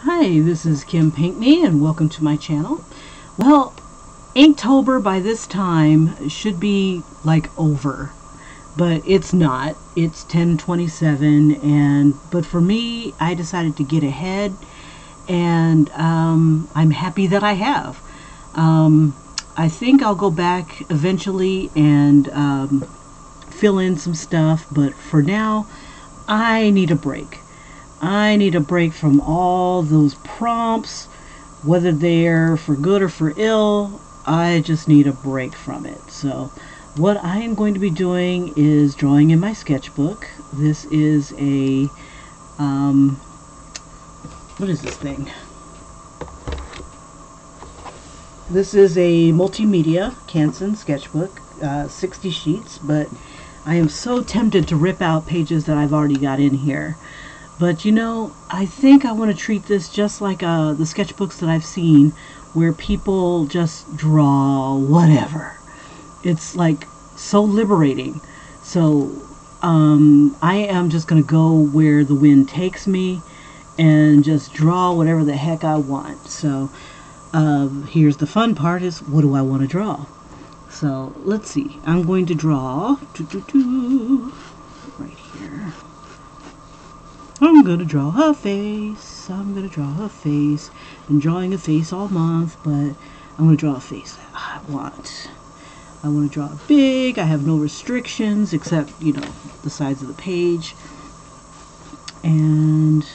Hi, this is Kim Pinkney and welcome to my channel. Well, Inktober by this time should be like over, but it's not. It's 10/27 but for me, I decided to get ahead and I'm happy that I have. I think I'll go back eventually and fill in some stuff, but for now, I need a break. I need a break from all those prompts, whether they're for good or for ill. I just need a break from it. So what I am going to be doing is drawing in my sketchbook. This is a, what is this thing? This is a multimedia Canson sketchbook, 60 sheets, but I am so tempted to rip out pages that I've already got in here. But you know, I think I want to treat this just like the sketchbooks that I've seen where people just draw whatever. It's like so liberating. So I am just going to go where the wind takes me and just draw whatever the heck I want. So here's the fun part, is what do I want to draw? So let's see. I'm going to draw right here. I'm going to draw her face. I'm going to draw her face. Been drawing a face all month, but I'm going to draw a face that I want. I want to draw it big. I have no restrictions except, you know, the sides of the page. And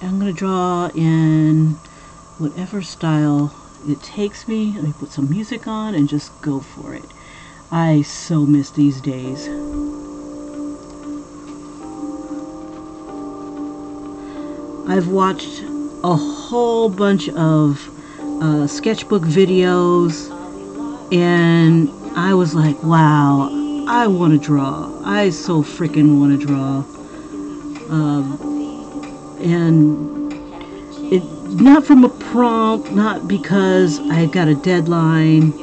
I'm going to draw in whatever style it takes me. Let me put some music on and just go for it. I so miss these days. I've watched a whole bunch of sketchbook videos and I was like, wow, I want to draw. I so freaking want to draw. And it not from a prompt, not because I got a deadline.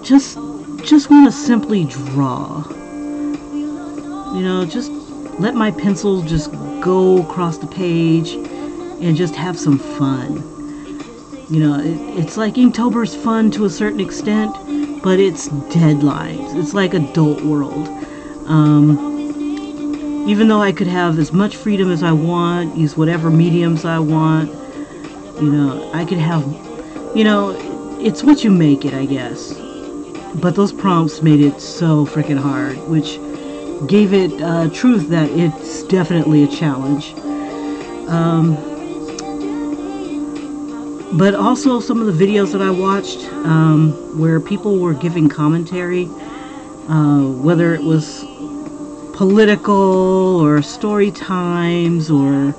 Just want to simply draw. You know, just let my pencil just go across the page and just have some fun. You know, it's like Inktober's fun to a certain extent, but it's deadlines. It's like adult world. Even though I could have as much freedom as I want, use whatever mediums I want, you know, I could have, you know, it's what you make it, I guess. But those prompts made it so freaking hard, which gave it truth that it's definitely a challenge. But also some of the videos that I watched where people were giving commentary, whether it was political or story times or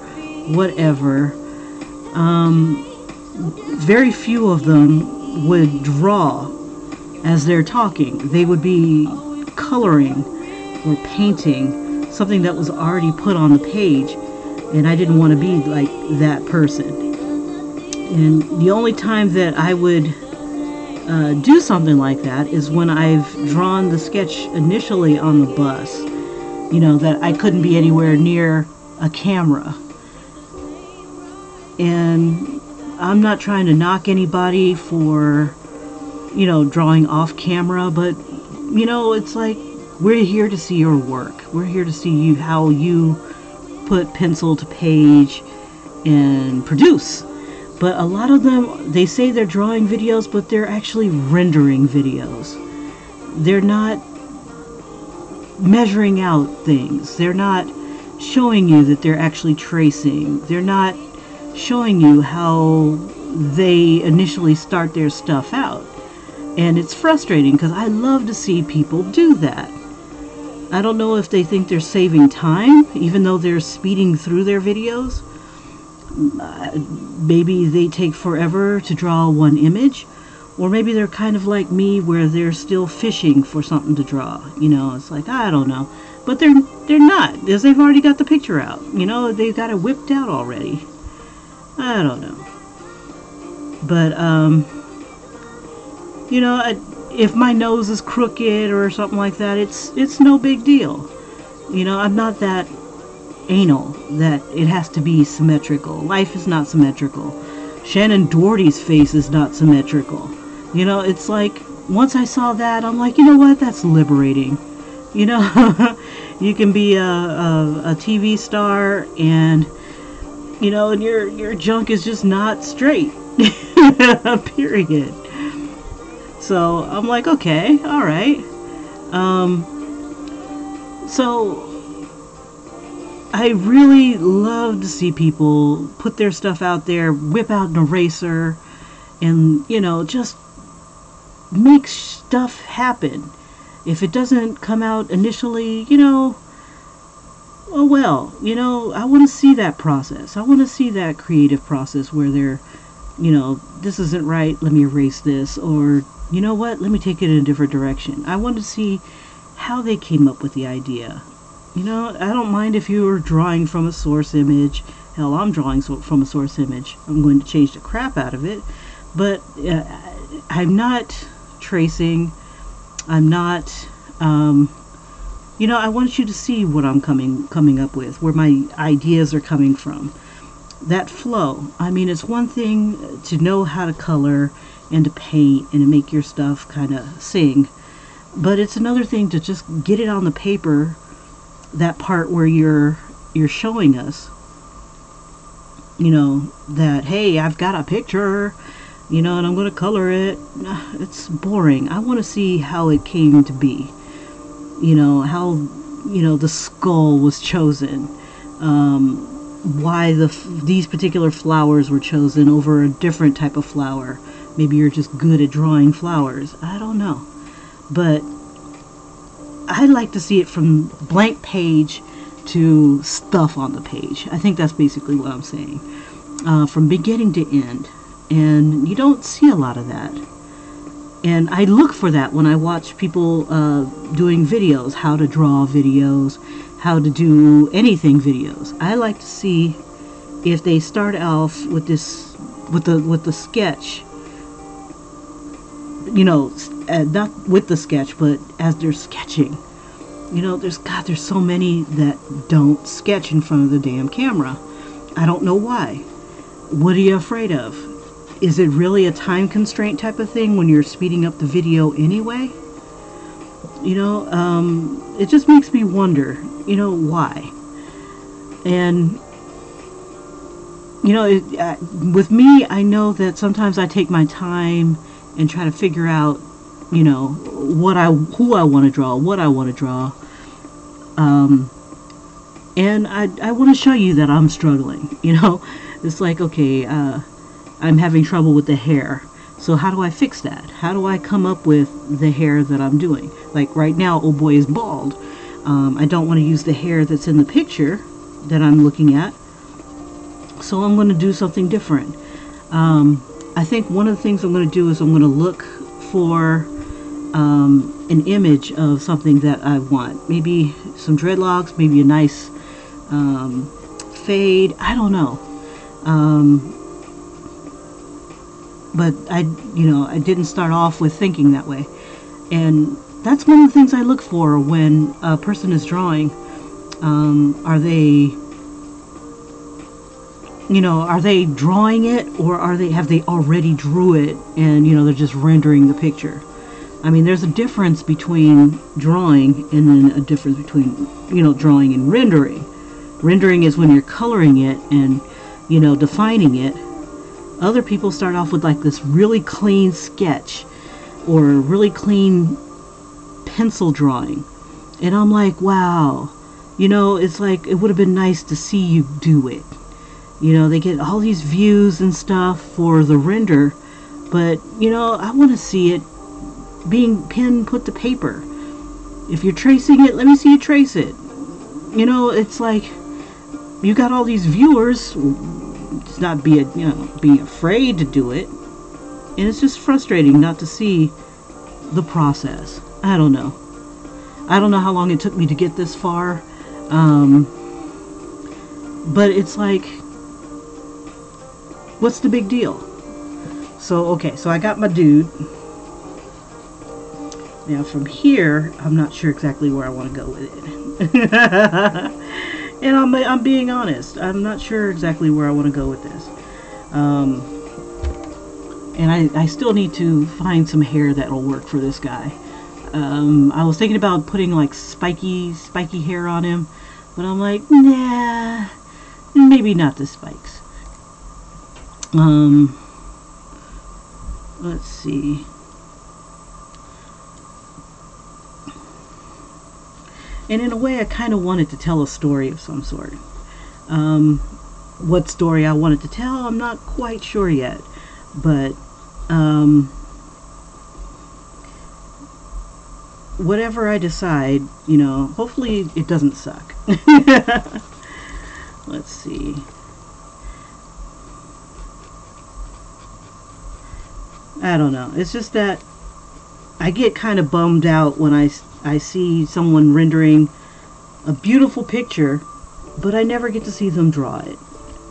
whatever, very few of them would draw as they're talking. They would be coloring or painting something that was already put on the page, and I didn't want to be like that person. And the only time that I would do something like that is when I've drawn the sketch initially on the bus, you know, that I couldn't be anywhere near a camera. And I'm not trying to knock anybody for, you know, drawing off camera, but you know, it's like, we're here to see your work. We're here to see you, how you put pencil to page and produce. But a lot of them, they say they're drawing videos, but they're actually rendering videos. They're not measuring out things. They're not showing you that they're actually tracing. They're not showing you how they initially start their stuff out. And it's frustrating because I love to see people do that. I don't know if they think they're saving time, even though they're speeding through their videos. Maybe they take forever to draw one image, or maybe they're kind of like me where they're still fishing for something to draw. You know, it's like, I don't know. But they're not, because they've already got the picture out. You know, they've got it whipped out already. I don't know. But, you know, if my nose is crooked or something like that, it's no big deal. You know, I'm not that anal, that it has to be symmetrical. Life is not symmetrical. Shannon Doherty's face is not symmetrical. You know, it's like, once I saw that, I'm like, you know what, that's liberating. You know, you can be a TV star, and, you know, and your junk is just not straight. Period. So I'm like, okay, all right. So I really love to see people put their stuff out there, whip out an eraser, and, you know, just make stuff happen. If it doesn't come out initially, you know, oh well, you know, I want to see that process. I want to see that creative process where they're, you know, this isn't right, let me erase this, or, you know what, let me take it in a different direction. I want to see how they came up with the idea. You know, I don't mind if you are drawing from a source image. Hell, I'm drawing from a source image. I'm going to change the crap out of it. But I'm not tracing. I'm not, you know, I want you to see what I'm coming up with, where my ideas are coming from. That flow. I mean, it's one thing to know how to color and to paint and to make your stuff kind of sing. But it's another thing to just get it on the paper, that part where you're showing us, you know, that, hey, I've got a picture, you know, and I'm going to color it. It's boring. I want to see how it came to be. You know, how, you know, the skull was chosen. Why these particular flowers were chosen over a different type of flower. Maybe you're just good at drawing flowers. I don't know. But I like to see it from blank page to stuff on the page. I think that's basically what I'm saying. From beginning to end. And you don't see a lot of that. And I look for that when I watch people doing videos, how to draw videos, how to do anything videos. I like to see if they start off with this, with the sketch, you know, not with the sketch, but as they're sketching. You know, there's so many that don't sketch in front of the damn camera. I don't know why. What are you afraid of? Is it really a time constraint type of thing when you're speeding up the video anyway? You know, it just makes me wonder, you know, why? And, you know, with me, I know that sometimes I take my time and try to figure out, you know, who I want to draw, what I want to draw. And I want to show you that I'm struggling, you know. It's like, okay, I'm having trouble with the hair. So how do I fix that? How do I come up with the hair that I'm doing? Like right now, oh boy is bald. I don't want to use the hair that's in the picture that I'm looking at. So I'm going to do something different. I think one of the things I'm going to do is I'm going to look for an image of something that I want. Maybe some dreadlocks, maybe a nice fade. I don't know. But I didn't start off with thinking that way. And that's one of the things I look for when a person is drawing. Are they drawing it, or have they already drew it and, you know, they're just rendering the picture? I mean, there's a difference between drawing and then a difference between, you know, drawing and rendering. Rendering is when you're coloring it and, you know, defining it. Other people start off with like this really clean sketch or really clean pencil drawing. And I'm like, wow, you know, it's like, it would have been nice to see you do it. You know, they get all these views and stuff for the render, but, you know, I want to see it being pen put to paper. If you're tracing it, let me see you trace it. You know, it's like, you got all these viewers. It's not being afraid to do it, and it's just frustrating not to see the process. I don't know how long it took me to get this far, but it's like, what's the big deal? So okay, so I got my dude. Now from here, I'm not sure exactly where I want to go with it. And I'm being honest. I'm not sure exactly where I want to go with this. And I still need to find some hair that'll work for this guy. I was thinking about putting like spiky hair on him, but I'm like, nah, maybe not the spikes. Let's see. And in a way, I kind of wanted to tell a story of some sort. What story I wanted to tell, I'm not quite sure yet. But whatever I decide, you know, hopefully it doesn't suck. Let's see. I don't know. It's just that I get kind of bummed out when I see someone rendering a beautiful picture, but I never get to see them draw it.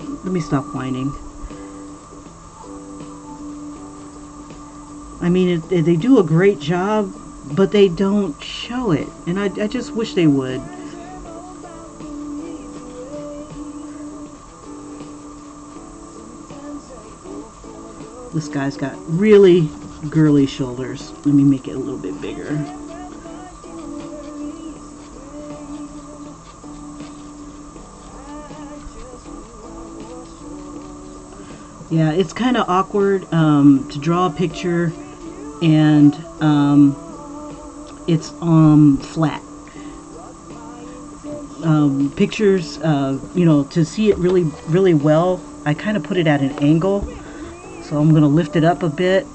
Let me stop whining. I mean, they do a great job, but they don't show it. And I just wish they would. This guy's got really girly shoulders. Let me make it a little bit bigger. Yeah, it's kind of awkward to draw a picture and it's flat. Pictures, you know, to see it really well, I kind of put it at an angle. So I'm going to lift it up a bit.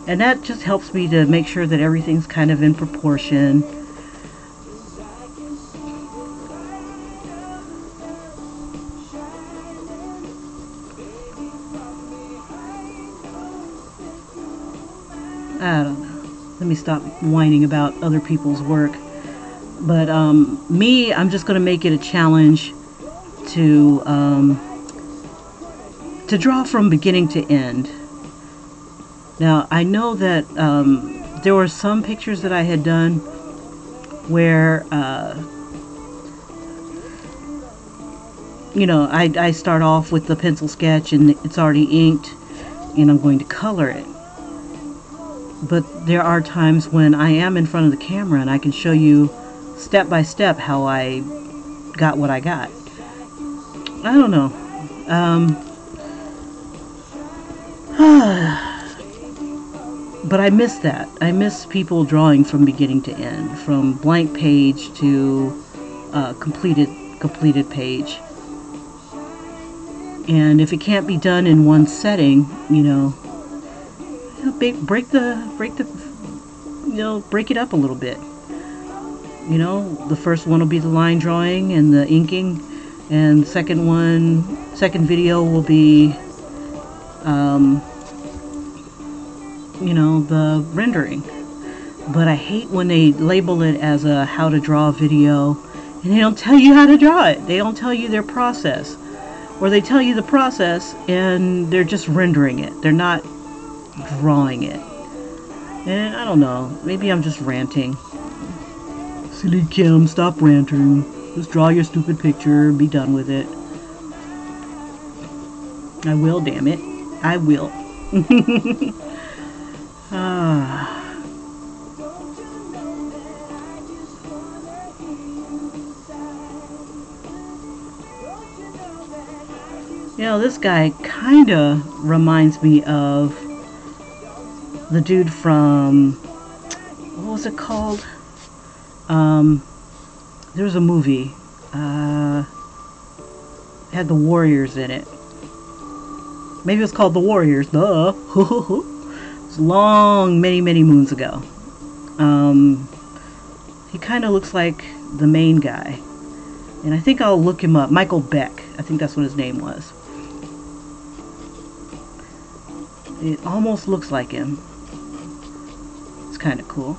And that just helps me to make sure that everything's kind of in proportion. I don't know. Let me stop whining about other people's work. But me, I'm just going to make it a challenge to draw from beginning to end. Now, I know that there were some pictures that I had done where, you know, I start off with the pencil sketch and it's already inked and I'm going to color it. But there are times when I am in front of the camera and I can show you step by step how I got what I got. I don't know. But I miss that. I miss people drawing from beginning to end, from blank page to completed page. And if it can't be done in one setting, you know, break it up a little bit. You know, the first one will be the line drawing and the inking, and the second video will be, you know, the rendering. But I hate when they label it as a how to draw video and they don't tell you how to draw it. They don't tell you their process. Or they tell you the process and they're just rendering it. They're not drawing it. And I don't know. Maybe I'm just ranting. Silly Kim, stop ranting. Just draw your stupid picture. Be done with it. I will, damn it. I will. You know, this guy kind of reminds me of the dude from, what was it called? There was a movie. It had the Warriors in it. Maybe it was called The Warriors. Duh. It was long, many moons ago. He kind of looks like the main guy. And I think I'll look him up. Michael Beck. I think that's what his name was. It almost looks like him. It's kind of cool.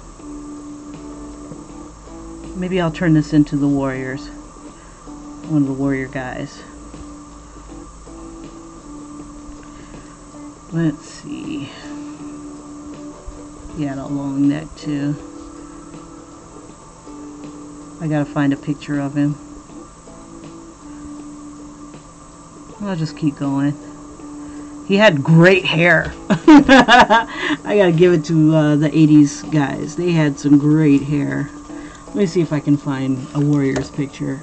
Maybe I'll turn this into the Warriors. One of the Warrior guys. Let's see. He had a long neck too. I gotta find a picture of him. I'll just keep going. He had great hair. I gotta give it to the 80s guys. They had some great hair. Let me see if I can find a warrior's picture.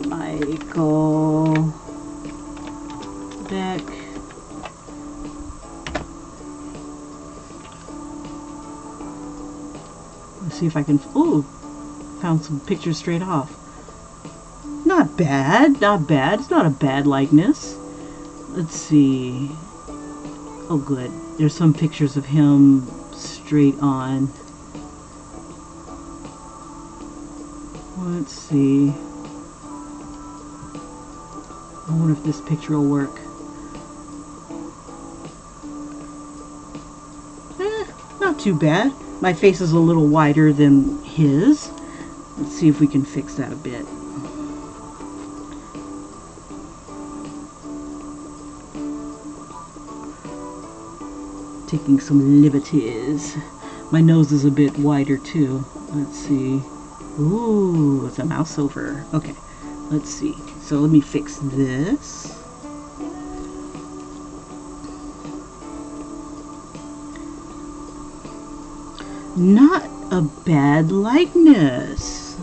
Michael Beck. Let's see if I can. Ooh, found some pictures straight off. Not bad, not bad. It's not a bad likeness. Let's see. Oh, good. There's some pictures of him straight on. Let's see. I wonder if this picture will work. Not too bad. My face is a little wider than his. Let's see if we can fix that a bit. Taking some liberties. My nose is a bit wider too. Let's see. Ooh, it's a mouse over. Okay, let's see. So let me fix this. Not a bad likeness.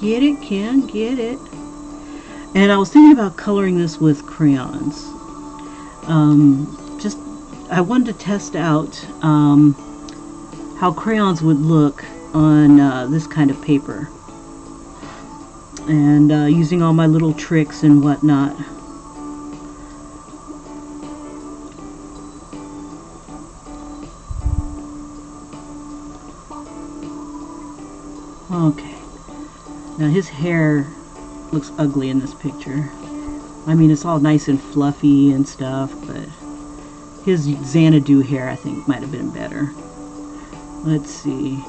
Get it, Ken? Get it? And I was thinking about coloring this with crayons. I wanted to test out how crayons would look on this kind of paper. And using all my little tricks and whatnot. Okay. Now his hair looks ugly in this picture. I mean, it's all nice and fluffy and stuff, but his Xanadu hair, I think, might have been better. Let's see.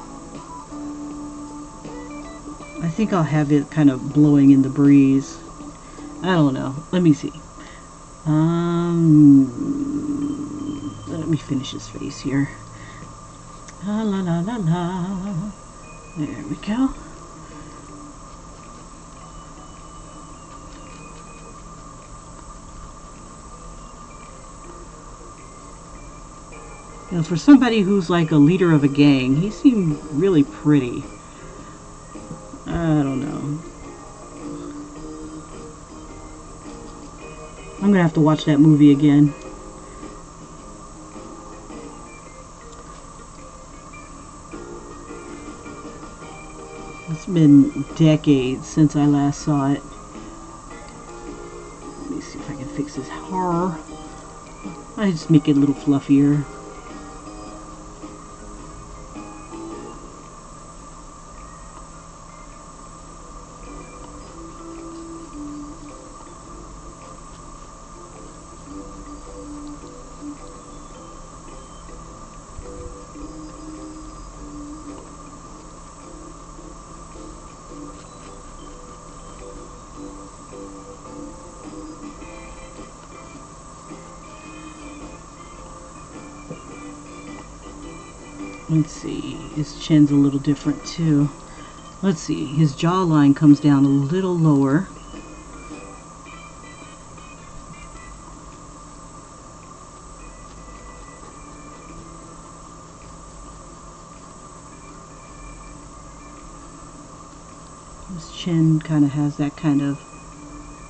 I think I'll have it kind of blowing in the breeze. I don't know. Let me see. Let me finish his face here. La la la la la. There we go. You know, for somebody who's like a leader of a gang, he seemed really pretty. I don't know. I'm gonna have to watch that movie again. It's been decades since I last saw it. Let me see if I can fix his hair. I just make it a little fluffier. Let's see, his chin's a little different too. Let's see, his jawline comes down a little lower. His chin kind of has that kind of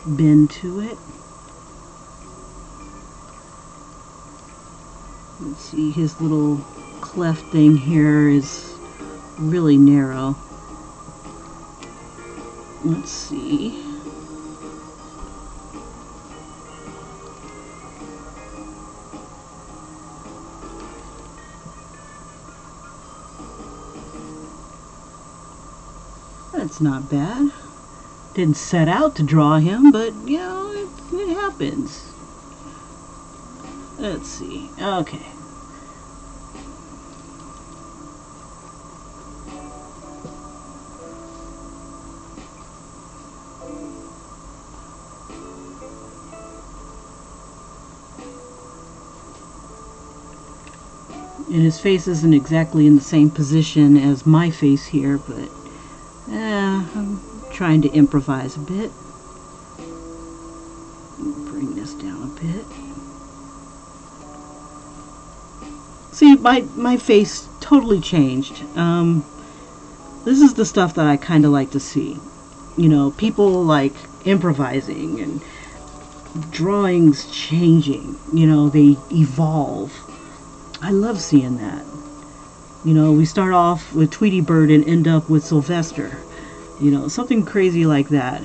bend to it. Let's see, his little cleft thing here is really narrow. Let's see. That's not bad. Didn't set out to draw him, but you know, it happens. Let's see. Okay. And his face isn't exactly in the same position as my face here, but I'm trying to improvise a bit. Bring this down a bit. See, my face totally changed. This is the stuff that I kind of like to see. You know, people like improvising and drawings changing. You know, they evolve. I love seeing that. You know, we start off with Tweety Bird and end up with Sylvester. You know, something crazy like that.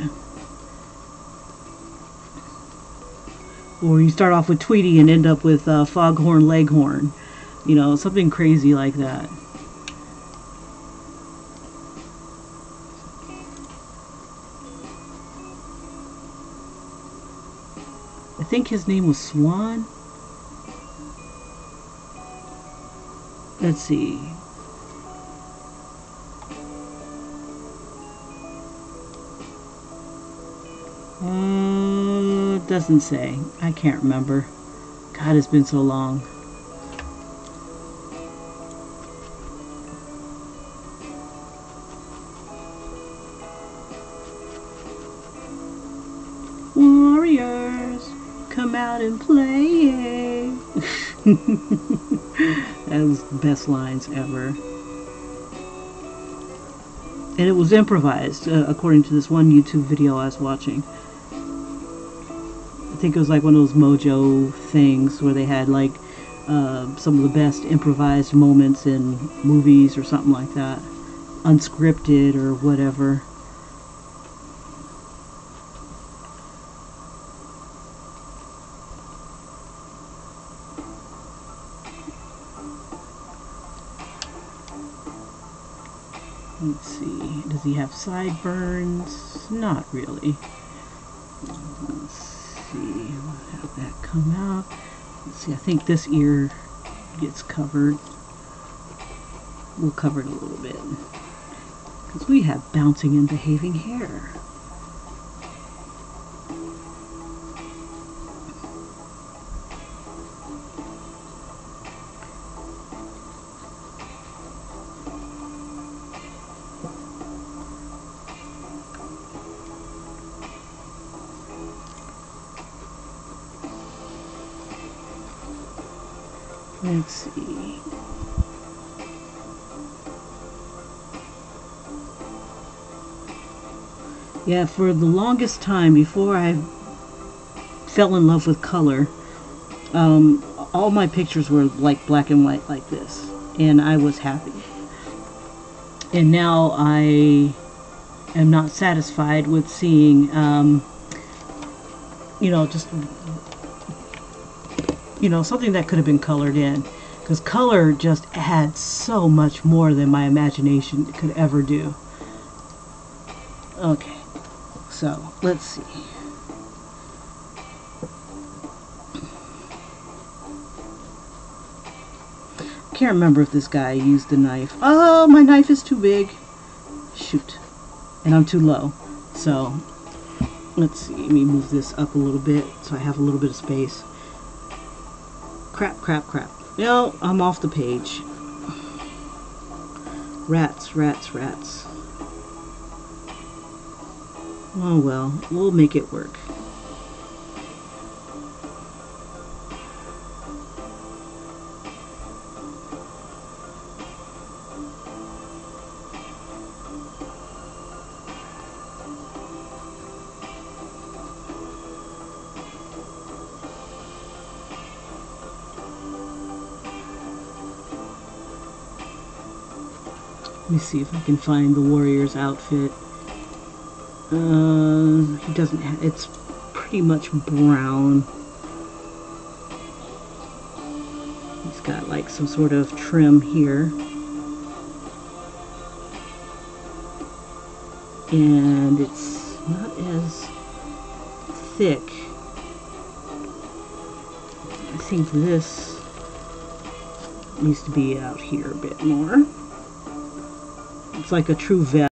Or you start off with Tweety and end up with Foghorn Leghorn. You know, something crazy like that. I think his name was Swan. Let's see. Doesn't say. I can't remember. God, it's been so long. Warriors, come out and play. That was the best lines ever. And it was improvised, according to this one YouTube video I was watching. I think it was like one of those Mojo things where they had like some of the best improvised moments in movies or something like that. Unscripted or whatever. Let's see, does he have sideburns? Not really. Let's see, we'll have that come out. Let's see, I think this ear gets covered. We'll cover it a little bit. Because we have bouncing and behaving hair. Let's see. Yeah, for the longest time before I fell in love with color, all my pictures were like black and white like this, and I was happy. And now I am not satisfied with seeing, you know, just, you know, something that could have been colored in, because color just adds so much more than my imagination could ever do. Okay, so let's see. Can't remember if this guy used a knife. Oh, my knife is too big. Shoot. And I'm too low. So let's see, let me move this up a little bit so I have a little bit of space. Crap, crap, crap. No, I'm off the page. Rats, rats, rats. Oh well, we'll make it work. Let me see if I can find the warrior's outfit. He doesn't have, it's pretty much brown. He's got like some sort of trim here. And it's not as thick. I think this needs to be out here a bit more. It's like a true vest.